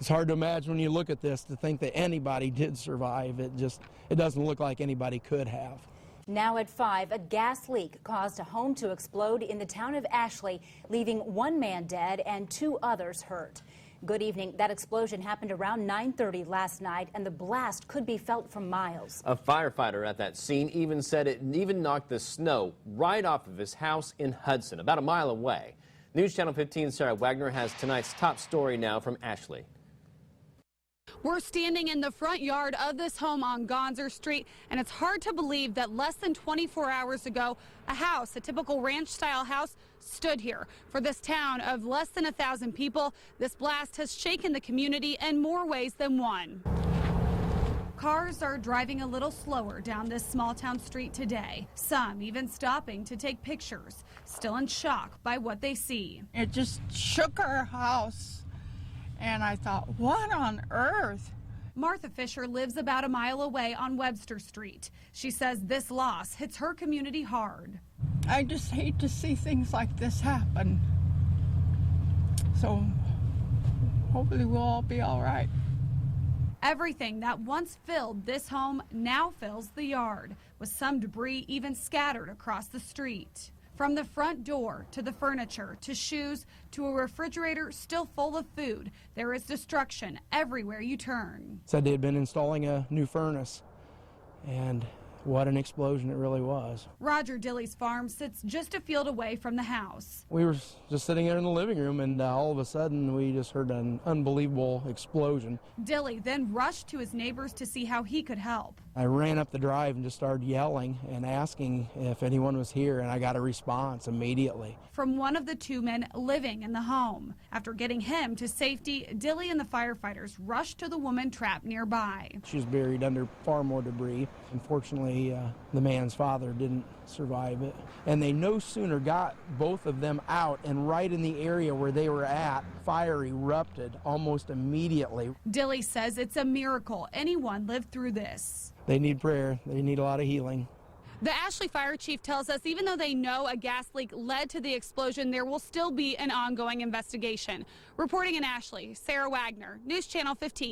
It's hard to imagine when you look at this to think that anybody did survive. It doesn't look like anybody could have. Now at 5, a gas leak caused a home to explode in the town of Ashley, leaving 1 man dead and 2 others hurt. Good evening. That explosion happened around 9:30 last night, and the blast could be felt from miles. A firefighter at that scene even said it knocked the snow right off of his house in Hudson, about a mile away. News Channel 15's Sara Wagner has tonight's top story now from Ashley. We're standing in the front yard of this home on Gonzer Street, and it's hard to believe that less than 24 hours ago, a typical ranch-style house, stood here. For this town of less than 1,000 people, this blast has shaken the community in more ways than one. Cars are driving a little slower down this small town street today, some even stopping to take pictures, still in shock by what they see. It just shook our house. And I thought, what on earth? Martha Fisher lives about a mile away on Webster Street. She says this loss hits her community hard. I just hate to see things like this happen. So hopefully we'll all be all right. Everything that once filled this home now fills the yard, with some debris even scattered across the street. From the front door to the furniture to shoes to a refrigerator still full of food, there is destruction everywhere you turn. Said they had been installing a new furnace, and what an explosion it really was. Roger Dilley's farm sits just a field away from the house. We were just sitting there in the living room, and all of a sudden we just heard an unbelievable explosion. Dilley then rushed to his neighbors to see how he could help. I ran up the drive and just started yelling and asking if anyone was here, and I got a response immediately. From one of the 2 men living in the home. After getting him to safety, Dilley and the firefighters rushed to the woman trapped nearby. She was buried under far more debris. Unfortunately, the man's father didn't survive it. And they no sooner got both of them out, and right in the area where they were at, fire erupted almost immediately. Dilley says it's a miracle anyone lived through this. They need prayer. They need a lot of healing. The Ashley fire chief tells us even though they know a gas leak led to the explosion, there will still be an ongoing investigation. Reporting in Ashley, Sara Wagner, News Channel 15.